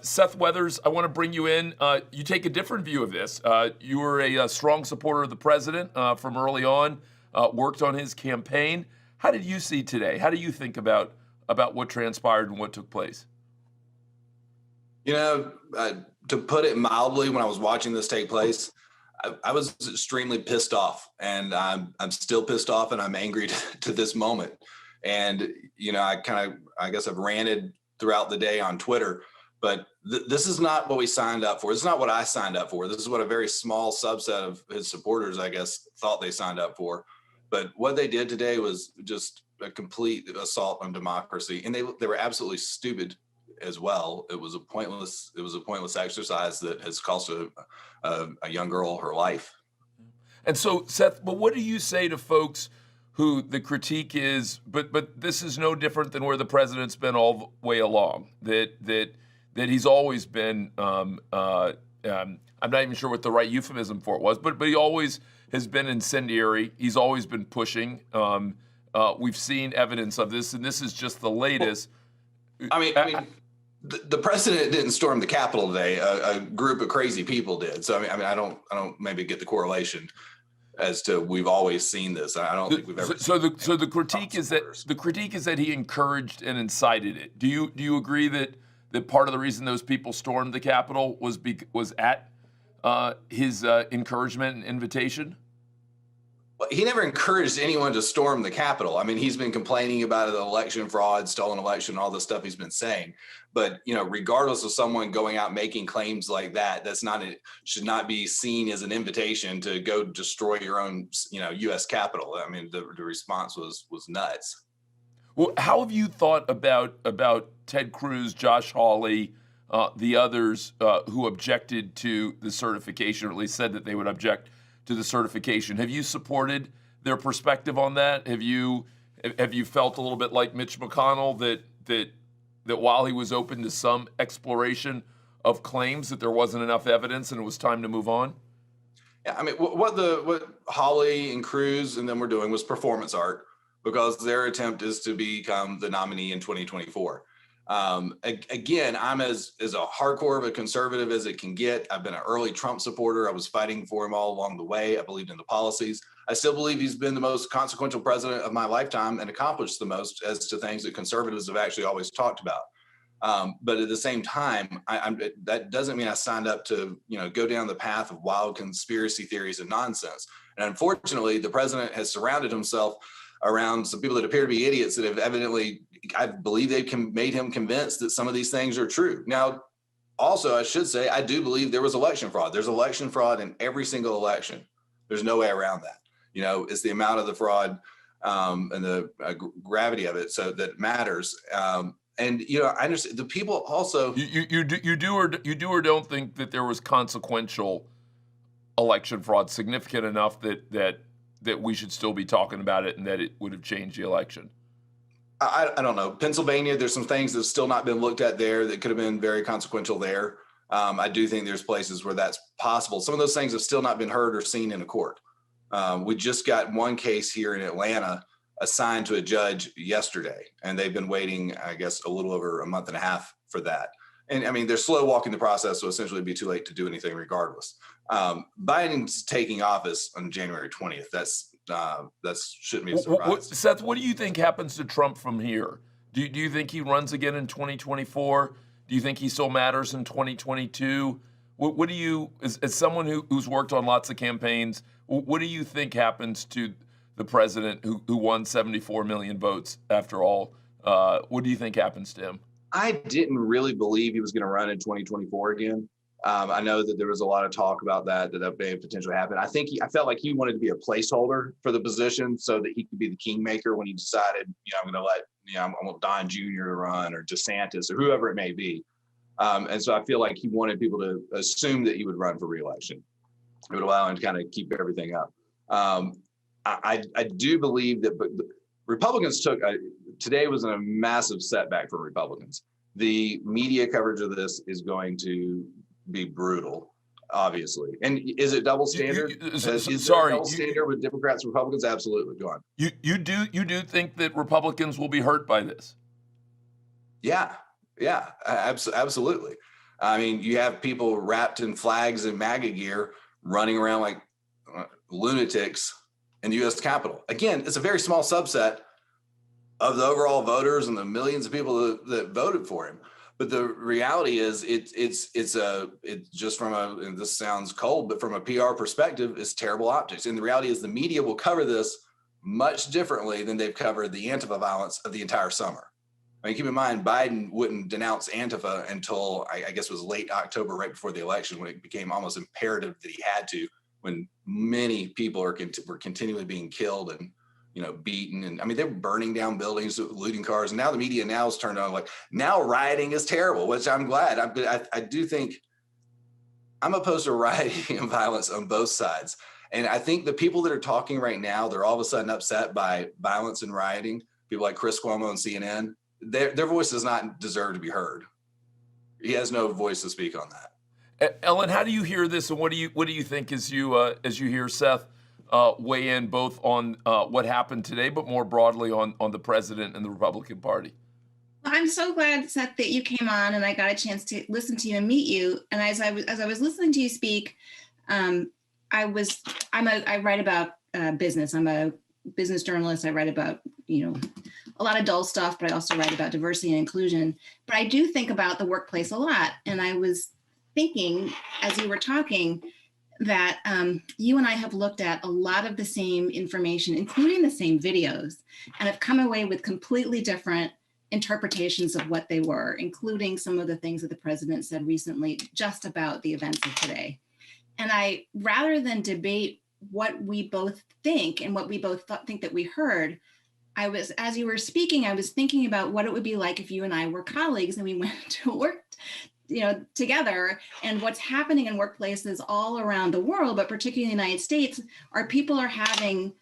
Seth Weathers, I want to bring you in. You take a different view of this. You were a strong supporter of the president from early on, worked on his campaign. How did you see today? How do you think about what transpired and what took place? You know, to put it mildly, when I was watching this take place, I was extremely pissed off, and I'm still pissed off, and I'm angry to this moment. And you know, I guess I've ranted throughout the day on Twitter, but this is not what we signed up for. This is not what I signed up for. This is what a very small subset of his supporters, I guess, thought they signed up for. But what they did today was just a complete assault on democracy, and they were absolutely stupid as well. It was a pointless exercise that has cost a young girl her life. And so, Seth, but what do you say to folks who the critique is, but this is no different than where the president's been all the way along, that he's always been, I'm not even sure what the right euphemism for it was, but he always has been incendiary. He's always been pushing. We've seen evidence of this, and this is just the latest. I mean, the president didn't storm the Capitol today. A group of crazy people did. So I mean, I don't maybe get the correlation as to we've always seen this. I don't think we've ever. So the critique is that he encouraged and incited it. Do you agree that part of the reason those people stormed the Capitol was at his encouragement and invitation? Well, he never encouraged anyone to storm the Capitol. I mean, he's been complaining about the election fraud, stolen election, all the stuff he's been saying. But you know, regardless of someone going out making claims like that, should not be seen as an invitation to go destroy your own, U.S. Capitol. I mean, the response was nuts. Well, how have you thought about Ted Cruz, Josh Hawley, the others who objected to the certification, or at least said that they would object to the certification? Have you supported their perspective on that? Have you felt a little bit like Mitch McConnell that while he was open to some exploration of claims, that there wasn't enough evidence and it was time to move on? Yeah, I mean, what Hawley and Cruz and them were doing was performance art, because their attempt is to become the nominee in 2024. Again, I'm as a hardcore of a conservative as it can get. I've been an early Trump supporter. I was fighting for him all along the way. I believed in the policies. I still believe he's been the most consequential president of my lifetime and accomplished the most as to things that conservatives have actually always talked about. But at the same time, that doesn't mean I signed up to, go down the path of wild conspiracy theories and nonsense. And unfortunately, the president has surrounded himself around some people that appear to be idiots that have evidently, I believe they've made him convinced that some of these things are true. Now, also, I should say, I do believe there was election fraud. There's election fraud in every single election. There's no way around that. It's the amount of the fraud and the gravity of it, so that matters. And I understand the people also. You do or don't think that there was consequential election fraud significant enough that we should still be talking about it and that it would have changed the election? I don't know. Pennsylvania, there's some things that have still not been looked at there that could have been very consequential there. I do think there's places where that's possible. Some of those things have still not been heard or seen in a court. We just got one case here in Atlanta assigned to a judge yesterday, and they've been waiting, I guess, a little over a month and a half for that. And I mean, they're slow walking the process, so essentially it'd be too late to do anything regardless. Biden's taking office on January 20th. That shouldn't be a surprise. Seth, what do you think happens to Trump from here? Do you think he runs again in 2024? Do you think he still matters in 2022? What do you, as someone who's worked on lots of campaigns, what do you think happens to the president who won 74 million votes after all? What do you think happens to him? I didn't really believe he was going to run in 2024 again. I know that there was a lot of talk about that may potentially happen. I felt like he wanted to be a placeholder for the position so that he could be the kingmaker when he decided, I'm going to let, I'm going to Don Jr. run, or DeSantis, or whoever it may be. And so I feel like he wanted people to assume that he would run for reelection. It would allow him to kind of keep everything up. I do believe that, but Republicans today was a massive setback for Republicans. The media coverage of this is going to be brutal, obviously. And is it double standard? Double standard with Democrats and Republicans? Absolutely. Go on. You do think that Republicans will be hurt by this? Yeah, absolutely. I mean, you have people wrapped in flags and MAGA gear running around like lunatics in the U.S. Capitol. Again, it's a very small subset of the overall voters and the millions of people that voted for him. But the reality is, it's just from and this sounds cold, but from a PR perspective, it's terrible optics. And the reality is, the media will cover this much differently than they've covered the Antifa violence of the entire summer. I mean, keep in mind, Biden wouldn't denounce Antifa until I guess it was late October, right before the election, when it became almost imperative that he had to, when many people were continually being killed and beaten. And I mean, they were burning down buildings, looting cars. And now the media now is turned on, like, now rioting is terrible, which I'm glad. I do think I'm opposed to rioting and violence on both sides. And I think the people that are talking right now, they're all of a sudden upset by violence and rioting. People like Chris Cuomo and CNN, their voice does not deserve to be heard. He has no voice to speak on that. Ellen, how do you hear this, and what do you think as you hear Seth weigh in both on what happened today, but more broadly on the president and the Republican Party? Well, I'm so glad, Seth, that you came on and I got a chance to listen to you and meet you. And as I was listening to you speak, I write about business. I'm a business journalist. I write about a lot of dull stuff, but I also write about diversity and inclusion. But I do think about the workplace a lot. And I was thinking, as you were talking, that you and I have looked at a lot of the same information, including the same videos, and have come away with completely different interpretations of what they were, including some of the things that the president said recently just about the events of today. And rather than debate what we both think and what we both think that we heard, as you were speaking, I was thinking about what it would be like if you and I were colleagues and we went to work together, and what's happening in workplaces all around the world, but particularly in the United States, people are having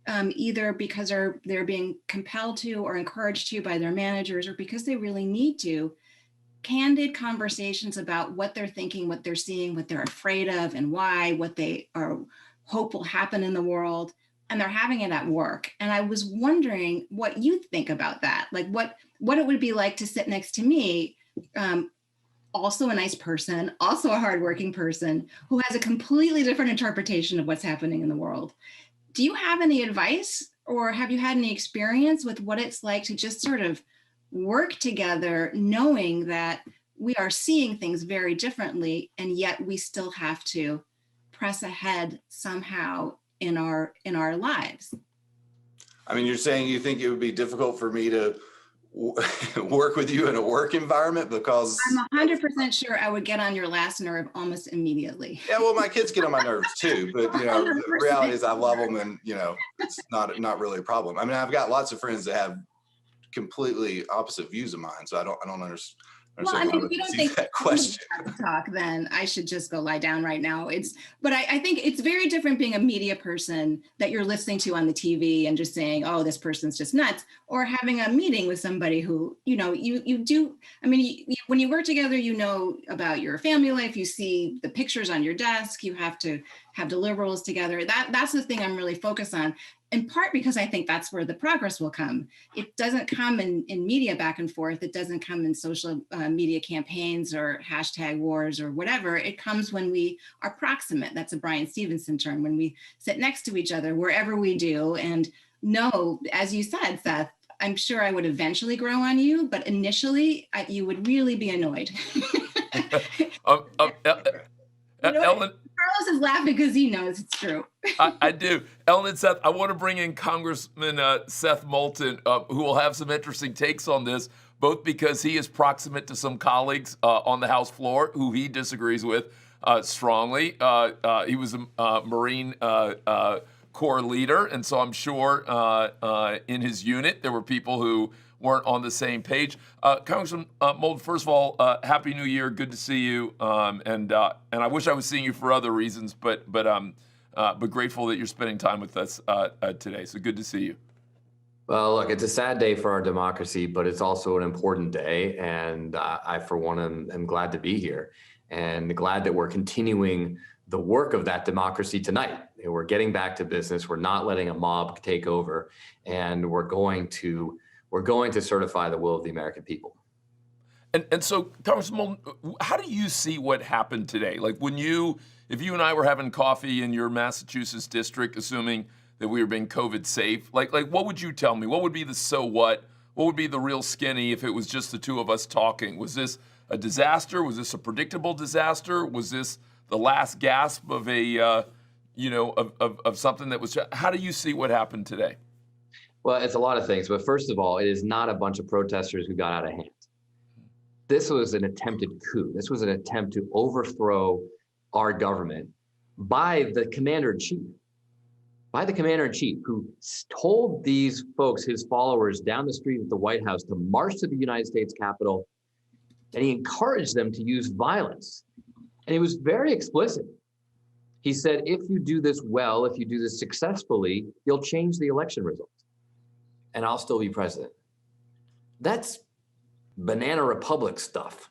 either because they're being compelled to or encouraged to by their managers, or because they really need to, candid conversations about what they're thinking, what they're seeing, what they're afraid of, and why, what they hope will happen in the world. And they're having it at work. And I was wondering what you think about that, like what it would be like to sit next to me, also a nice person, also a hardworking person who has a completely different interpretation of what's happening in the world. Do you have any advice, or have you had any experience with what it's like to just sort of work together, knowing that we are seeing things very differently, and yet we still have to press ahead somehow in our lives? I mean, you're saying you think it would be difficult for me to work with you in a work environment? Because I'm 100% sure I would get on your last nerve almost immediately. Yeah, well, my kids get on my nerves too, but the reality is I love them, and it's not really a problem. I mean, I've got lots of friends that have completely opposite views of mine, so I don't understand. Well, I mean, if you don't think that question talk, then I should just go lie down right now. But I think it's very different being a media person that you're listening to on the TV and just saying, oh, this person's just nuts, or having a meeting with somebody who, you do. I mean, when you work together, about your family life, you see the pictures on your desk, you have to have deliverables together. That's the thing I'm really focused on. In part because I think that's where the progress will come. It doesn't come in media back and forth. It doesn't come in social media campaigns or hashtag wars or whatever. It comes when we are proximate. That's a Brian Stevenson term, when we sit next to each other wherever we do. And no, as you said, Seth, I'm sure I would eventually grow on you, but initially you would really be annoyed. Ellen, Carlos is laughing because he knows it's true. I do. Ellen and Seth, I want to bring in Congressman Seth Moulton, who will have some interesting takes on this, both because he is proximate to some colleagues on the House floor who he disagrees with strongly. He was a Marine Corps leader, and so I'm sure in his unit there were people who weren't on the same page. Congressman Moulton, first of all, Happy New Year. Good to see you. And I wish I was seeing you for other reasons, but grateful that you're spending time with us today. So good to see you. Well, look, it's a sad day for our democracy, but it's also an important day. And I, for one, am glad to be here, and glad that we're continuing the work of that democracy tonight. We're getting back to business. We're not letting a mob take over, and we're going to certify the will of the American people. And so, Congressman Moulton, how do you see what happened today? Like if you and I were having coffee in your Massachusetts district, assuming that we were being COVID safe, like what would you tell me? What would be the so what? What would be the real skinny if it was just the two of us talking? Was this a disaster? Was this a predictable disaster? Was this the last gasp of a of something that was? How do you see what happened today? Well, it's a lot of things, but first of all, it is not a bunch of protesters who got out of hand. This was an attempted coup. This was an attempt to overthrow our government by the commander-in-chief. By the commander-in-chief, who told these folks, his followers down the street at the White House, to march to the United States Capitol, and he encouraged them to use violence. And he was very explicit. He said, if you do this well, if you do this successfully, you'll change the election result, and I'll still be president. That's banana republic stuff.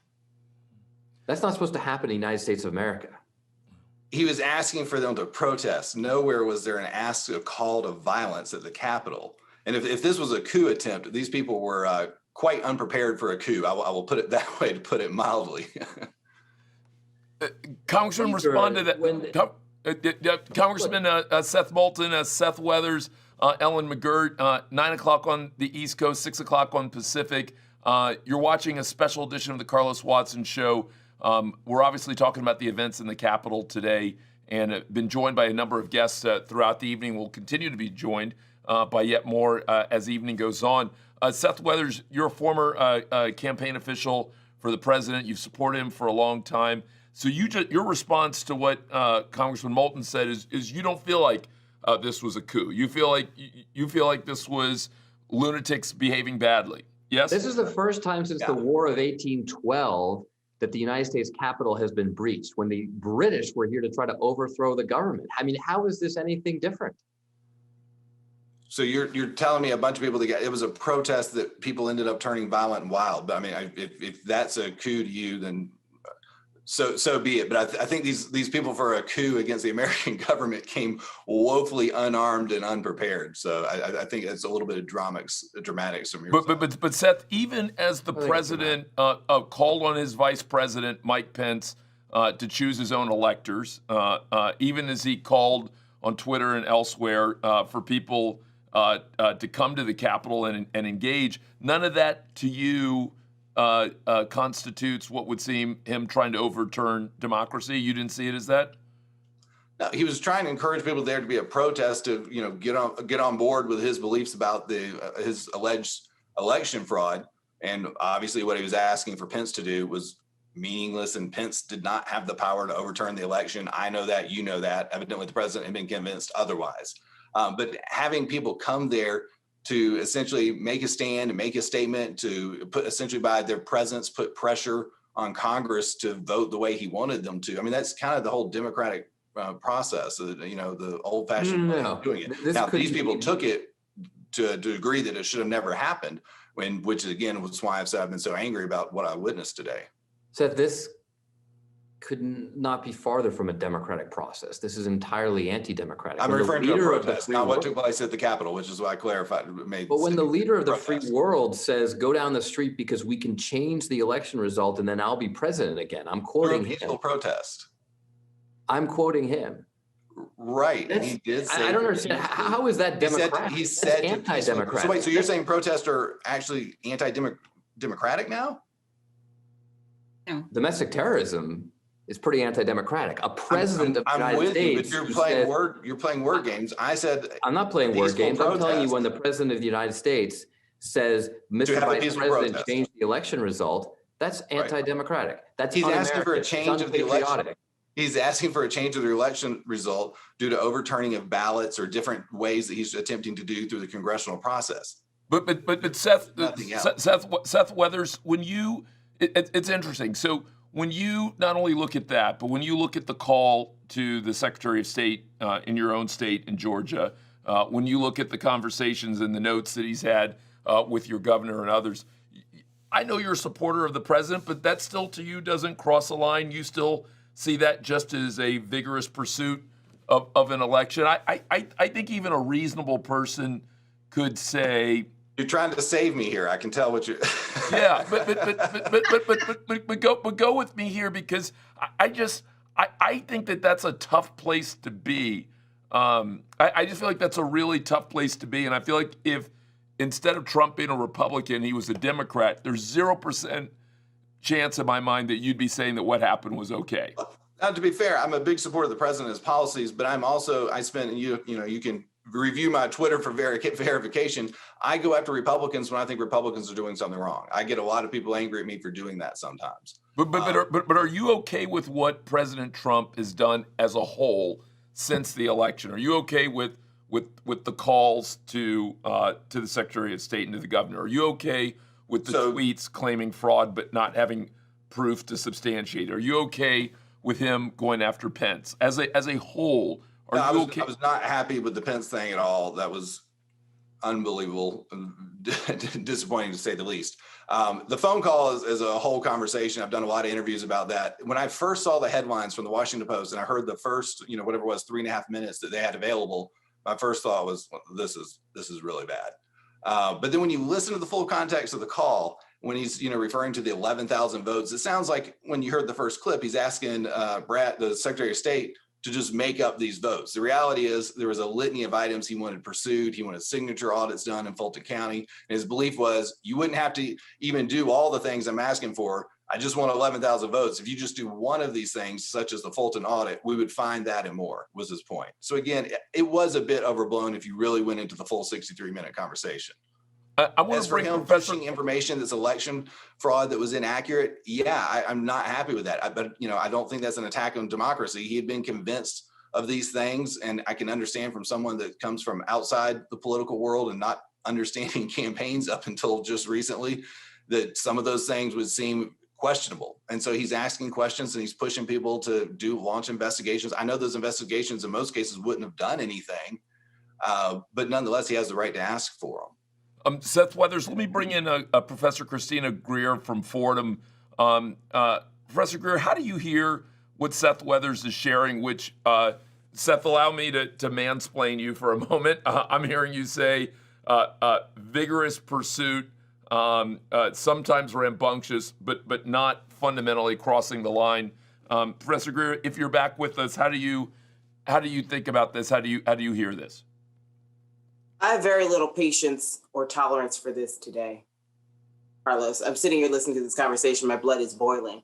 That's not supposed to happen in the United States of America. He was asking for them to protest. Nowhere was there a call to violence at the Capitol. And if this was a coup attempt, these people were quite unprepared for a coup. I will put it that way, to put it mildly. Congressman, respond to that. Congressman Seth Moulton, Seth Weathers, Ellen McGirt, 9 o'clock on the East Coast, 6 o'clock on Pacific. You're watching a special edition of the Carlos Watson Show. We're obviously talking about the events in the Capitol today and have been joined by a number of guests throughout the evening. We'll continue to be joined by yet more as the evening goes on. Seth Weathers, you're a former campaign official for the president. You've supported him for a long time. So your response to what Congressman Moulton said is you don't feel like this was a coup. You feel like this was lunatics behaving badly. Yes? This is the first time since the War of 1812 that the United States Capitol has been breached, when the British were here to try to overthrow the government. I mean, how is this anything different? So you're telling me a bunch of people it was a protest that people ended up turning violent and wild. But I mean, if that's a coup to you, then so be it. But I think these people for a coup against the American government came woefully unarmed and unprepared. So I think it's a little bit of dramatics from your side. But Seth, even as the president called on his vice president Mike Pence to choose his own electors, even as he called on Twitter and elsewhere for people to come to the Capitol and engage, none of that to you constitutes what would seem him trying to overturn democracy. You didn't see it as that? No, he was trying to encourage people there to be a protest to, get on board with his beliefs about his alleged election fraud. And obviously what he was asking for Pence to do was meaningless, and Pence did not have the power to overturn the election. I know that, you know that. Evidently the president had been convinced otherwise. But having people come there to essentially make a stand and make a statement, to put essentially by their presence, put pressure on Congress to vote the way he wanted them to. I mean, that's kind of the whole democratic process, the old fashioned way of doing it. Now, these people took it to a degree that it should have never happened, which again was why I've been so angry about what I witnessed today. Seth, this could not be farther from a democratic process. This is entirely anti-democratic. I'm referring to a protest, not what took place at the Capitol, which is why I clarified. But when the leader of the free world says, go down the street because we can change the election result and then I'll be president again, I'm quoting him. Peaceful protest. I'm quoting him. Right. He did say. I don't understand. How is that democratic? He said anti-democratic. So wait, so you're saying protests are actually anti-democratic now? No. Domestic terrorism is pretty anti-democratic. A president of the United States. But you're playing word games. I said I'm not playing word games. I'm telling you, when the president of the United States says, Mr. Vice President, change the election result, that's anti-democratic. That's he's asking for a change of the election. He's asking for a change of the election result due to overturning of ballots or different ways that he's attempting to do through the congressional process. But Seth Weathers, when it's interesting. So when you not only look at that, but when you look at the call to the Secretary of State in your own state in Georgia, when you look at the conversations and the notes that he's had with your governor and others, I know you're a supporter of the president, but that still to you doesn't cross a line. You still see that just as a vigorous pursuit of an election. I think even a reasonable person could say You're trying to save me here. I can tell what you're. Yeah, but go with me here because I think that's a tough place to be. I just feel like that's a really tough place to be, and I feel like if instead of Trump being a Republican, he was a Democrat, there's 0% chance in my mind that you'd be saying that what happened was okay. Now, to be fair, I'm a big supporter of the president's policies, but I spent, you can review my Twitter for verification. I go after Republicans when I think Republicans are doing something wrong. I get a lot of people angry at me for doing that sometimes. But are you okay with what President Trump has done as a whole since the election? Are you okay with the calls to the Secretary of State and to the governor? Are you okay with the tweets claiming fraud but not having proof to substantiate? Are you okay with him going after Pence as a whole? I was not happy with the Pence thing at all. That was unbelievable and disappointing to say the least. The phone call is a whole conversation. I've done a lot of interviews about that. When I first saw the headlines from the Washington Post and I heard the first, whatever it was, 3.5 minutes that they had available, my first thought was, well, this is really bad. But then when you listen to the full context of the call, when he's referring to the 11,000 votes, it sounds like when you heard the first clip, he's asking Brad, the Secretary of State, to just make up these votes. The reality is there was a litany of items he wanted pursued. He wanted signature audits done in Fulton County. And his belief was you wouldn't have to even do all the things I'm asking for. I just want 11,000 votes. If you just do one of these things, such as the Fulton audit, we would find that and more, was his point. So again, it was a bit overblown if you really went into the full 63-minute conversation. I want As to for bring him pushing information that's election fraud that was inaccurate, I'm not happy with that. But I don't think that's an attack on democracy. He had been convinced of these things, and I can understand from someone that comes from outside the political world and not understanding campaigns up until just recently, that some of those things would seem questionable. And so he's asking questions and he's pushing people to launch investigations. I know those investigations in most cases wouldn't have done anything, but nonetheless, he has the right to ask for them. Seth Weathers, let me bring in Professor Christina Greer from Fordham. Professor Greer, how do you hear what Seth Weathers is sharing, which, Seth, allow me to mansplain you for a moment. I'm hearing you say vigorous pursuit, sometimes rambunctious, but not fundamentally crossing the line. Professor Greer, if you're back with us, how do you think about this? How do you hear this? I have very little patience or tolerance for this today, Carlos. I'm sitting here listening to this conversation. My blood is boiling.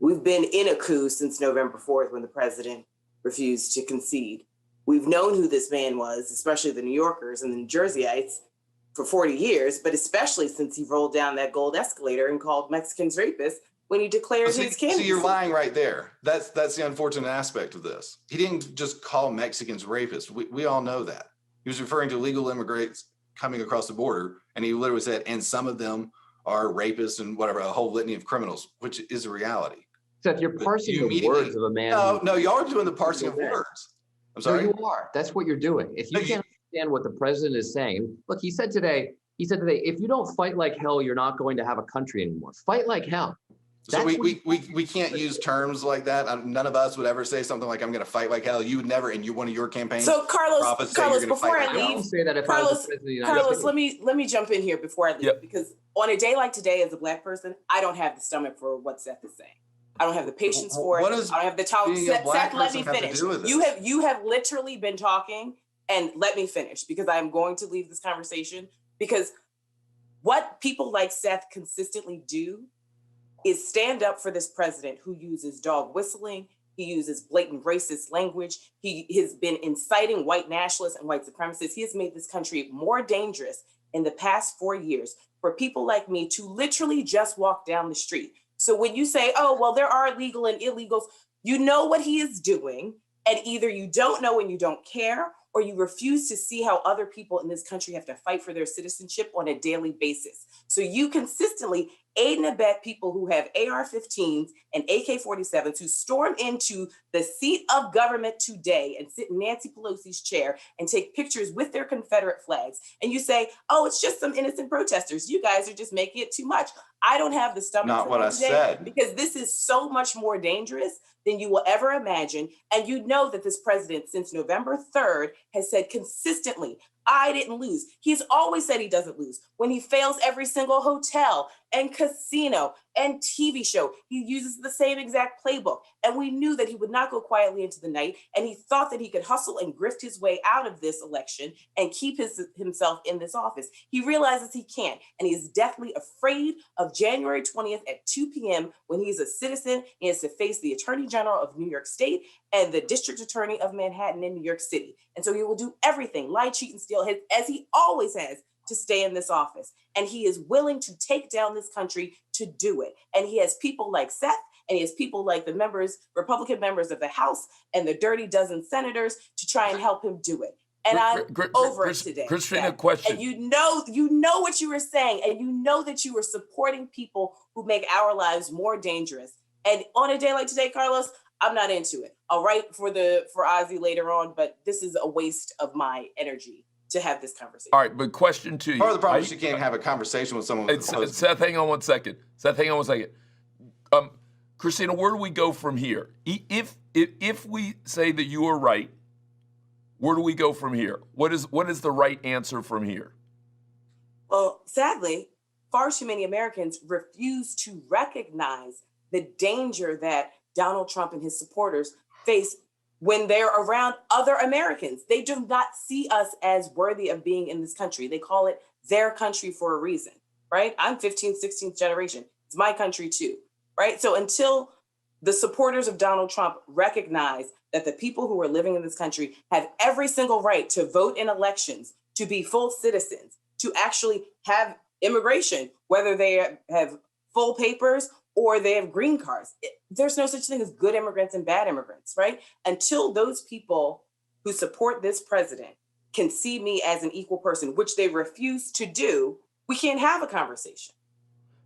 We've been in a coup since November 4th when the president refused to concede. We've known who this man was, especially the New Yorkers and the New Jerseyites, for 40 years, but especially since he rolled down that gold escalator and called Mexicans rapists when he declared his candidacy. So you're lying right there. That's the unfortunate aspect of this. He didn't just call Mexicans rapists. We all know that. He was referring to illegal immigrants coming across the border, and he literally said, and some of them are rapists and whatever, a whole litany of criminals, which is a reality. Seth, you're parsing the words of a man. No, y'all are doing the parsing of words. I'm sorry. No, you are. That's what you're doing. If you can't understand what the president is saying, look, he said today, if you don't fight like hell, you're not going to have a country anymore. Fight like hell. So we can't use terms like that. None of us would ever say something like, I'm going to fight like hell. You would never, in one of your campaigns. So Carlos, before I leave, say that if Carlos, I was the president of the United States. let me jump in here before I leave, because on a day like today, as a Black person, I don't have the stomach for what Seth is saying. I don't have the patience for it. I don't have the tolerance. Seth, let me finish. You have literally been talking, and let me finish, because I am going to leave this conversation, because what people like Seth consistently do is stand up for this president who uses dog whistling. He uses blatant racist language. He has been inciting white nationalists and white supremacists. He has made this country more dangerous in the past 4 years for people like me to literally just walk down the street. So when you say, oh, well, there are legal and illegals, you know what he is doing. And either you don't know and you don't care, or you refuse to see how other people in this country have to fight for their citizenship on a daily basis. So you consistently aid and abet people who have AR-15s and AK-47s who storm into the seat of government today and sit in Nancy Pelosi's chair and take pictures with their Confederate flags. And you say, oh, it's just some innocent protesters. You guys are just making it too much. I don't have the stomach for that today, because this is so much more dangerous than you will ever imagine. And you know that this president, since November 3rd, has said consistently, I didn't lose. He's always said he doesn't lose. When he fails every single hotel and casino and TV show, he uses the same exact playbook. And we knew that he would not go quietly into the night. And he thought that he could hustle and grift his way out of this election and keep himself in this office. He realizes he can't. And he is deathly afraid of January 20th at 2 p.m. when he's a citizen. He has to face the Attorney General of New York State and the District Attorney of Manhattan in New York City. And so he will do everything, lie, cheat, and steal, as he always has, to stay in this office. And he is willing to take down this country to do it. And he has people like Seth, and he has people like the Republican members of the House and the dirty dozen senators to try and help him do it. And I'm over it today. Christina, question. And you know what you were saying, and you know that you were supporting people who make our lives more dangerous. And on a day like today, Carlos, I'm not into it. I'll write for OZY later on, but this is a waste of my energy to have this conversation. All right, but question to you. Part of the problem is you can't have a conversation with someone. Seth, hang on one second. Christina, where do we go from here? If we say that you are right, where do we go from here? What is the right answer from here? Well, sadly, far too many Americans refuse to recognize the danger that Donald Trump and his supporters face when they're around other Americans. They do not see us as worthy of being in this country. They call it their country for a reason, right? I'm 15th, 16th generation. It's my country too, right? So until the supporters of Donald Trump recognize that the people who are living in this country have every single right to vote in elections, to be full citizens, to actually have immigration, whether they have full papers or they have green cards. There's no such thing as good immigrants and bad immigrants, right? Until those people who support this president can see me as an equal person, which they refuse to do, we can't have a conversation.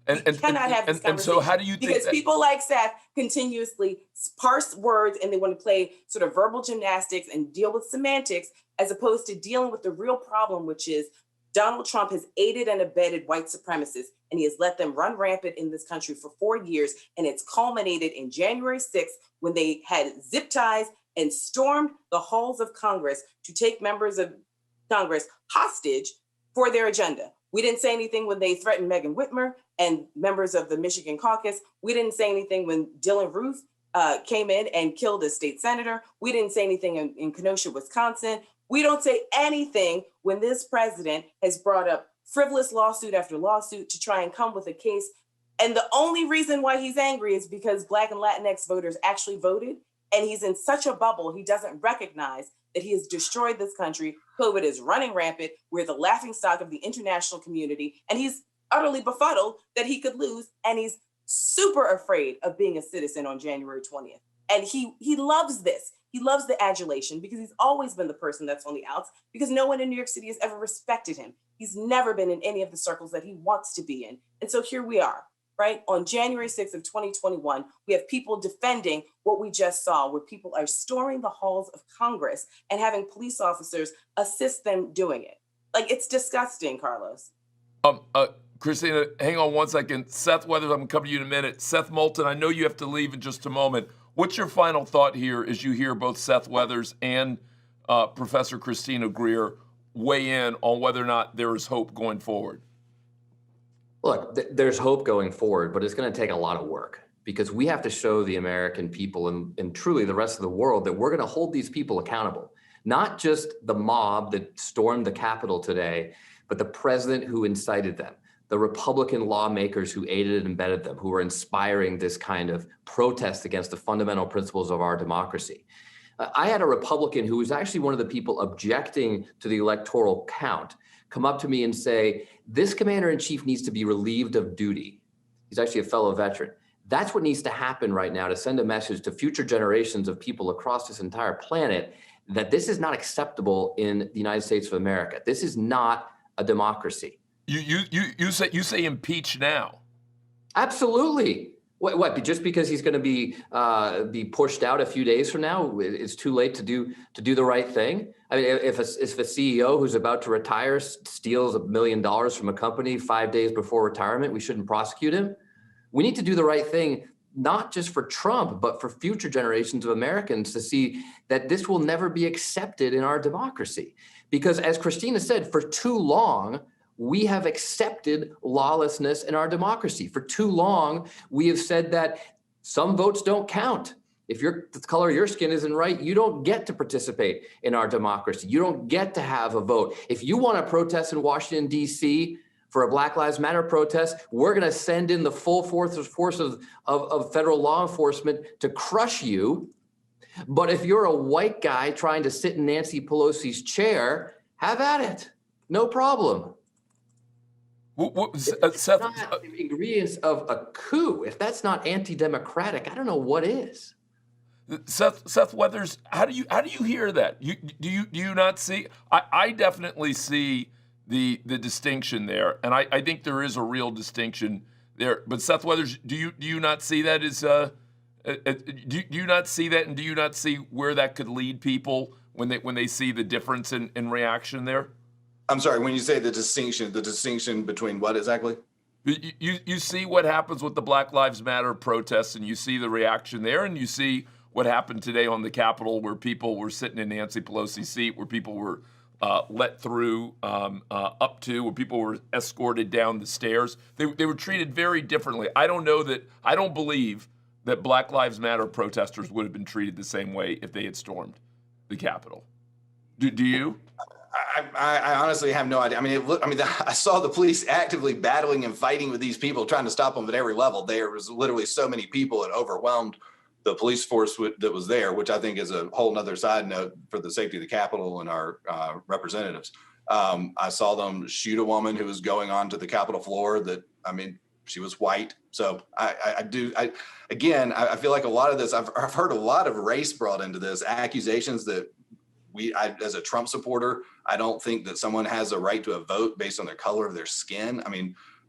We cannot have this conversation. And so how do you think Because people like Seth continuously parse words and they want to play sort of verbal gymnastics and deal with semantics as opposed to dealing with the real problem, which is Donald Trump has aided and abetted white supremacists, and he has let them run rampant in this country for 4 years. And it's culminated in January 6th when they had zip ties and stormed the halls of Congress to take members of Congress hostage for their agenda. We didn't say anything when they threatened Megan Whitmer and members of the Michigan caucus. We didn't say anything when Dylan Roof came in and killed a state senator. We didn't say anything in Kenosha, Wisconsin. We don't say anything when this president has brought up frivolous lawsuit after lawsuit to try and come with a case. And the only reason why he's angry is because Black and Latinx voters actually voted. And he's in such a bubble, he doesn't recognize that he has destroyed this country. COVID is running rampant. We're the laughingstock of the international community. And he's utterly befuddled that he could lose. And he's super afraid of being a citizen on January 20th. And he loves this. He loves the adulation because he's always been the person that's on the outs, because no one in New York City has ever respected him. He's never been in any of the circles that he wants to be in. And so here we are, right? On January 6th of 2021, we have people defending what we just saw, where people are storming the halls of Congress and having police officers assist them doing it. Like, it's disgusting, Carlos. Christina, hang on one second. Seth Weathers, I'm going to come to you in a minute. Seth Moulton, I know you have to leave in just a moment. What's your final thought here as you hear both Seth Weathers and Professor Christina Greer weigh in on whether or not there is hope going forward? Look, there's hope going forward, but it's going to take a lot of work, because we have to show the American people and truly the rest of the world that we're going to hold these people accountable. Not just the mob that stormed the Capitol today, but the president who incited them, the Republican lawmakers who aided and abetted them, who are inspiring this kind of protest against the fundamental principles of our democracy. I had a Republican who was actually one of the people objecting to the electoral count come up to me and say, this commander-in-chief needs to be relieved of duty. He's actually a fellow veteran. That's what needs to happen right now to send a message to future generations of people across this entire planet that this is not acceptable in the United States of America. This is not a democracy. You say impeach now? Absolutely. What? Just because he's going to be pushed out a few days from now, it's too late to do the right thing? I mean, if a CEO who's about to retire steals $1 million from a company 5 days before retirement, we shouldn't prosecute him. We need to do the right thing not just for Trump, but for future generations of Americans to see that this will never be accepted in our democracy. Because as Christina said, for too long, we have accepted lawlessness in our democracy. For too long, we have said that some votes don't count. If the color of your skin isn't right, you don't get to participate in our democracy. You don't get to have a vote. If you want to protest in Washington, D.C., for a Black Lives Matter protest, we're going to send in the full force of federal law enforcement to crush you. But if you're a white guy trying to sit in Nancy Pelosi's chair, have at it. No problem. Seth, not the ingredients of a coup. If that's not anti-democratic, I don't know what is. Seth Weathers, how do you hear that? Do you not see? I definitely see the distinction there, and I think there is a real distinction there. But Seth Weathers, do you not see that as do you not see that, and do you not see where that could lead people when they see the difference in reaction there? I'm sorry, when you say the distinction between what exactly? You see what happens with the Black Lives Matter protests, and you see the reaction there, and you see what happened today on the Capitol, where people were sitting in Nancy Pelosi's seat, where people were let through up to, where people were escorted down the stairs. They were treated very differently. I don't believe that Black Lives Matter protesters would have been treated the same way if they had stormed the Capitol. Do you? I honestly have no idea. I saw the police actively battling and fighting with these people, trying to stop them at every level. There was literally so many people, it overwhelmed the police force that was there, which I think is a whole nother side note for the safety of the Capitol and our representatives. I saw them shoot a woman who was going onto the Capitol floor she was white. So I feel like a lot of this, I've heard a lot of race brought into this, accusations that as a Trump supporter, I don't think that someone has a right to a vote based on the color of their skin.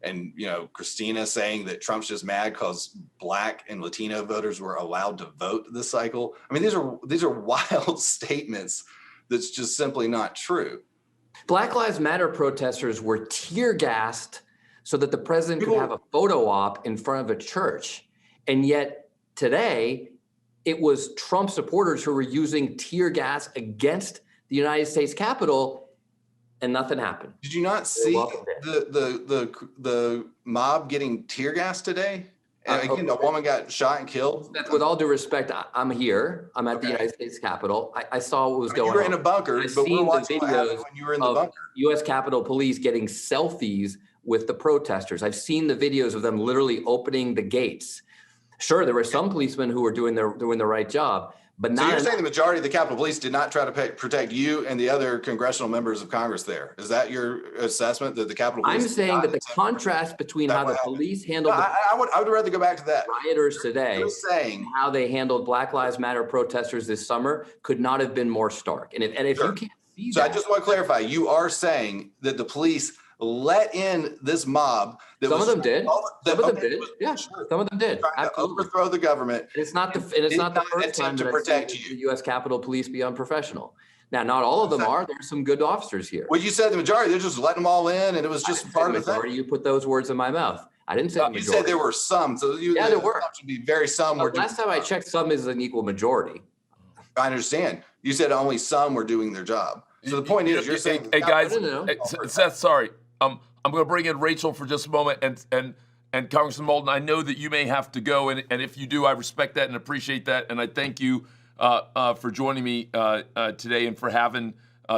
And Christina saying that Trump's just mad because Black and Latino voters were allowed to vote this cycle. These are wild statements that's just simply not true. Black Lives Matter protesters were tear gassed so that the president could have a photo op in front of a church. And yet today, it was Trump supporters who were using tear gas against the United States Capitol, and nothing happened. Did you not see the mob getting tear gas today? And again, a woman got shot and killed. With all due respect, I'm here. I'm at the United States Capitol. I saw what was going on. You were in a bunker, but we're watching what happened when you were in the bunker. U.S. Capitol Police getting selfies with the protesters. I've seen the videos of them literally opening the gates. Sure, there were some policemen who were doing the right job, but not. So you're saying the majority of the Capitol Police did not try to protect you and the other congressional members of Congress there? Is that your assessment, that the Capitol Police? I'm saying that the contrast between how the police handled I would rather go back to that. rioters today and how they handled Black Lives Matter protesters this summer could not have been more stark. And if you can't see so that. I just want to clarify, you are saying that the police let in this mob. Some of them did. Yeah, some of them did. To overthrow the government. And it's not the first time that I've seen the U.S. Capitol Police be unprofessional. Now, not all of them are. There's some good officers here. Well, you said the majority. They're just letting them all in, and it was just part of the thing. You put those words in my mouth. I didn't say the majority. You said there were some. So there were. Should be very some. Last time I checked, some is an equal majority. I understand. You said only some were doing their job. So the point is, you're saying, hey guys, Seth, sorry. I'm going to bring in Rachel for just a moment, and Congressman Moulton, I know that you may have to go, and if you do, I respect that and appreciate that, and I thank you for joining me today and for having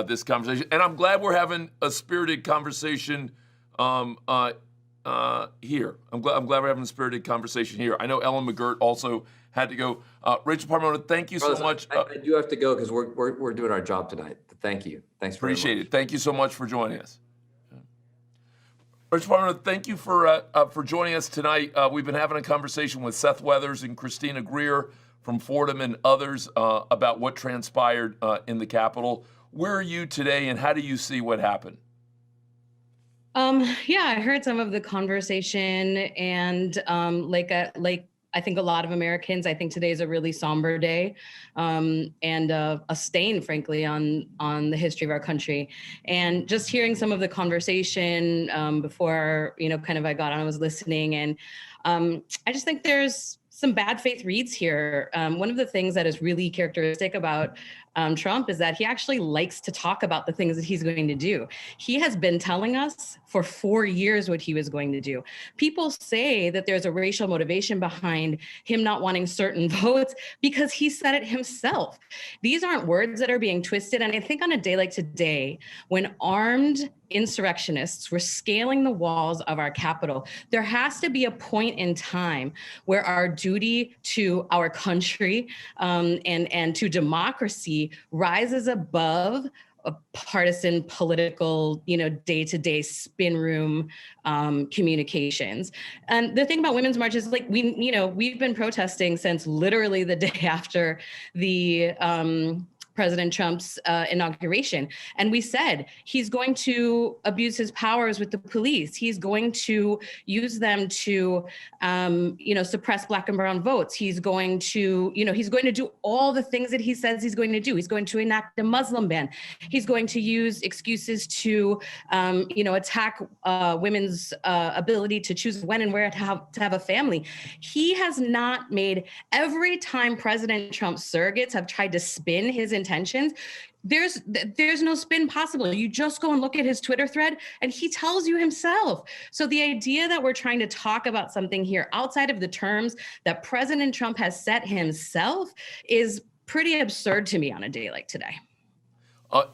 this conversation. And I'm glad we're having a spirited conversation here. I'm glad we're having a spirited conversation here. I know Ellen McGirt also had to go. Rachel Parmona, thank you so much. I do have to go because we're doing our job tonight. Thank you. Thanks very much. Appreciate it. Thank you so much for joining us. Rachel Parmona, thank you for joining us tonight. We've been having a conversation with Seth Weathers and Christina Greer from Fordham and others about what transpired in the Capitol. Where are you today, and how do you see what happened? I heard some of the conversation, and like I think a lot of Americans, I think today is a really somber day, and a stain, frankly, on the history of our country. And just hearing some of the conversation before, I got on, I was listening, and I just think there's some bad faith reads here. One of the things that is really characteristic about Trump is that he actually likes to talk about the things that he's going to do. He has been telling us for 4 years what he was going to do. People say that there's a racial motivation behind him not wanting certain votes because he said it himself. These aren't words that are being twisted. And I think on a day like today, when armed insurrectionists were scaling the walls of our Capitol, there has to be a point in time where our duty to our country and to democracy rises above a partisan political, day-to-day spin room communications. And the thing about women's marches, like we've been protesting since literally the day after the President Trump's inauguration. And we said he's going to abuse his powers with the police. He's going to use them to, suppress Black and brown votes. He's going to do all the things that he says he's going to do. He's going to enact a Muslim ban. He's going to use excuses to, attack women's ability to choose when and where to have a family. He has not made, every time President Trump's surrogates have tried to spin his intentions, there's no spin possible. You just go and look at his Twitter thread and he tells you himself. So the idea that we're trying to talk about something here outside of the terms that President Trump has set himself is pretty absurd to me on a day like today. Let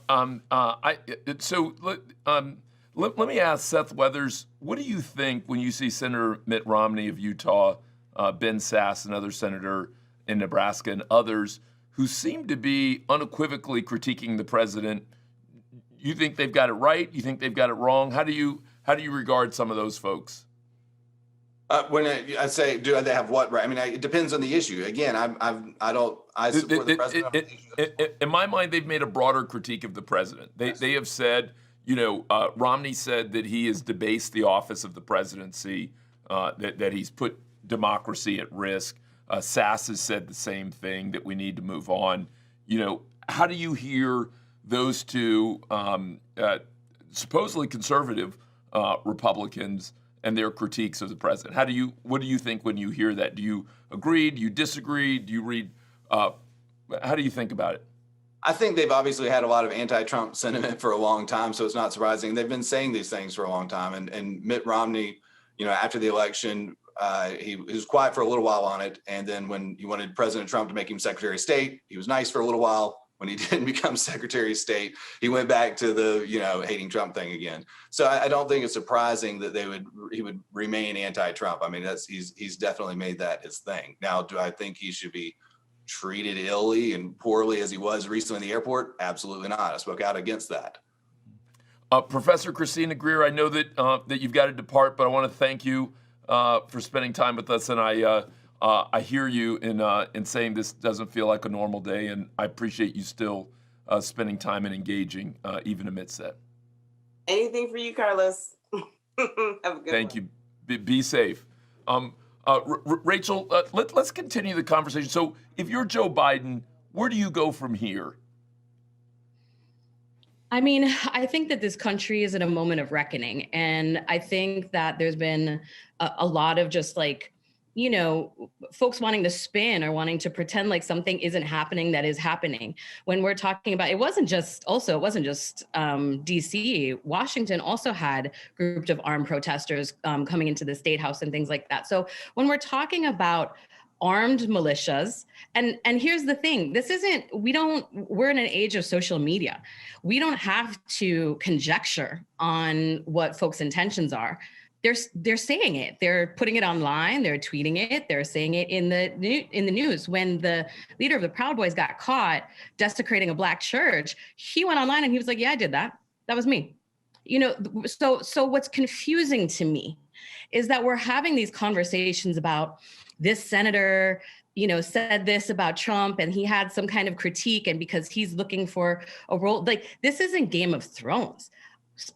me ask Seth Weathers, what do you think when you see Senator Mitt Romney of Utah, Ben Sasse, another senator in Nebraska, and others who seem to be unequivocally critiquing the president? You think they've got it right? You think they've got it wrong? How do you regard some of those folks? When I say, do they have what right? I mean, it depends on the issue. Again, I support the president. In my mind, they've made a broader critique of the president. They have said, Romney said that he has debased the office of the presidency, that he's put democracy at risk. Sasse has said the same thing, that we need to move on. How do you hear those two supposedly conservative Republicans and their critiques of the president? What do you think when you hear that? Do you agree? Do you disagree? Do you read? How do you think about it? I think they've obviously had a lot of anti-Trump sentiment for a long time, so it's not surprising. They've been saying these things for a long time. And Mitt Romney, after the election, he was quiet for a little while on it. And then when he wanted President Trump to make him Secretary of State, he was nice for a little while. When he didn't become Secretary of State, he went back to the, hating Trump thing again. So I don't think it's surprising that he would remain anti-Trump. I mean, he's definitely made that his thing. Now, do I think he should be treated illy and poorly as he was recently in the airport? Absolutely not. I spoke out against that. Professor Christina Greer, I know that you've got to depart, but I want to thank you for spending time with us. And I hear you in saying this doesn't feel like a normal day, and I appreciate you still spending time and engaging even amidst that. Anything for you, Carlos. Have a good Thank you. Be safe. Rachel, let's continue the conversation. So if you're Joe Biden, where do you go from here? I mean, I think that this country is in a moment of reckoning. And I think that there's been a lot of just folks wanting to spin or wanting to pretend like something isn't happening that is happening. When we're talking about, it wasn't just DC. Washington also had groups of armed protesters coming into the State House and things like that. So when we're talking about armed militias, and here's the thing, we're in an age of social media. We don't have to conjecture on what folks' intentions are. They're saying it. They're putting it online. They're tweeting it. They're saying it in the news. When the leader of the Proud Boys got caught desecrating a Black church, he went online and he was like, "Yeah, I did that. That was me." So what's confusing to me is that we're having these conversations about this senator, said this about Trump and he had some kind of critique, and because he's looking for a role, like, this isn't Game of Thrones.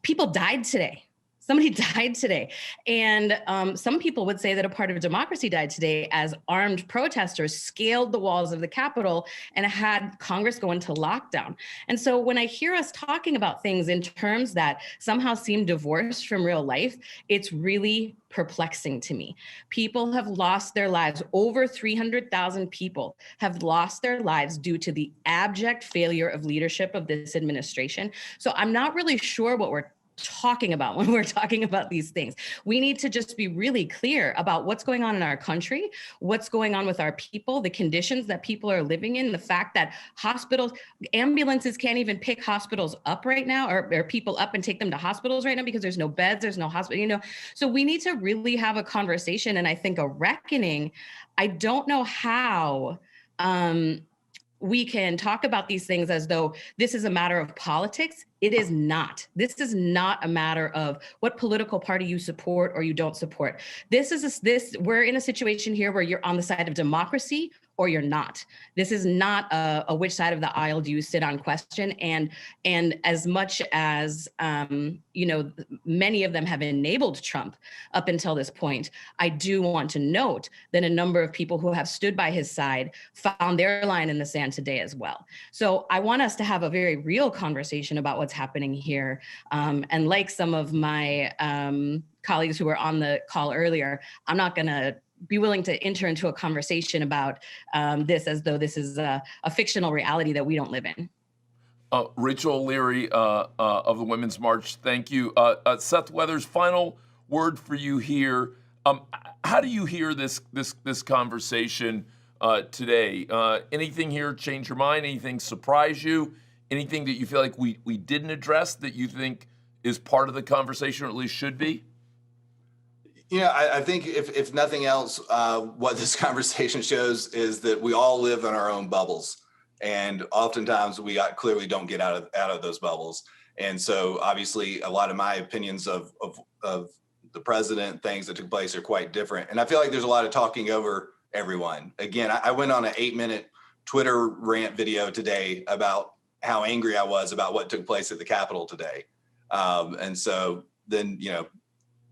People died today. Somebody died today. And some people would say that a part of democracy died today as armed protesters scaled the walls of the Capitol and had Congress go into lockdown. And so when I hear us talking about things in terms that somehow seem divorced from real life, it's really perplexing to me. People have lost their lives. Over 300,000 people have lost their lives due to the abject failure of leadership of this administration. So I'm not really sure what we're talking about when we're talking about these things. We need to just be really clear about what's going on in our country, what's going on with our people, the conditions that people are living in, the fact that hospitals, ambulances can't even pick hospitals up right now, or people up and take them to hospitals right now because there's no beds, there's no hospital, you know. So we need to really have a conversation and I think a reckoning. I don't know how we can talk about these things as though this is a matter of politics. It is not. This is not a matter of what political party you support or you don't support. We're in a situation here where you're on the side of democracy or you're not. This is not a which side of the aisle do you sit on question. And as much as, many of them have enabled Trump up until this point, I do want to note that a number of people who have stood by his side found their line in the sand today as well. So I want us to have a very real conversation about what's happening here. And like some of my colleagues who were on the call earlier, I'm not gonna be willing to enter into a conversation about this as though this is a fictional reality that we don't live in. Rachel O'Leary of the Women's March, thank you. Seth Weathers, final word for you here. How do you hear this conversation today? Anything here change your mind? Anything surprise you? Anything that you feel like we didn't address that you think is part of the conversation, or at least should be? Yeah, I think if nothing else, what this conversation shows is that we all live in our own bubbles, and oftentimes we clearly don't get out of those bubbles. And so, obviously, a lot of my opinions of the president, things that took place, are quite different. And I feel like there's a lot of talking over everyone. Again, I went on an 8-minute Twitter rant video today about how angry I was about what took place at the Capitol today, and so then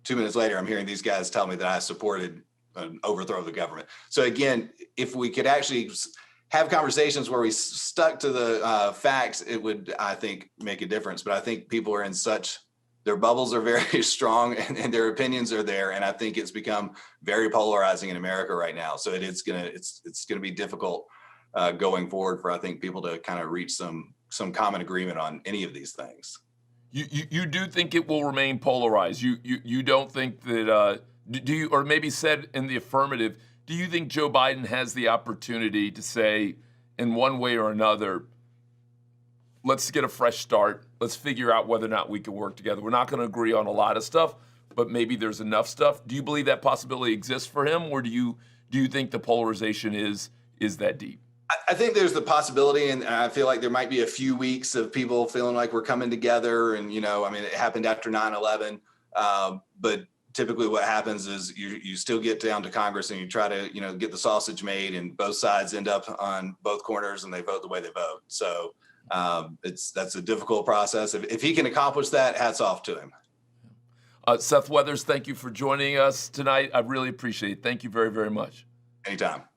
2 minutes later, I'm hearing these guys tell me that I supported an overthrow of the government. So again, if we could actually have conversations where we stuck to the facts, it would, I think, make a difference. But I think people are in their bubbles are very strong and their opinions are there. And I think it's become very polarizing in America right now. So it's gonna be difficult going forward for, I think, people to kind of reach some common agreement on any of these things. You do think it will remain polarized? You don't think that do you, or maybe said in the affirmative, do you think Joe Biden has the opportunity to say in one way or another, let's get a fresh start, let's figure out whether or not we can work together? We're not going to agree on a lot of stuff, but maybe there's enough stuff. Do you believe that possibility exists for him, or do you think the polarization is that deep? I think there's the possibility, and I feel like there might be a few weeks of people feeling like we're coming together. And, it happened after 9/11. But typically what happens is you still get down to Congress and you try to, get the sausage made, and both sides end up on both corners and they vote the way they vote. So that's a difficult process. If he can accomplish that, hats off to him. Seth Weathers, thank you for joining us tonight. I really appreciate it. Thank you very, very much. Anytime.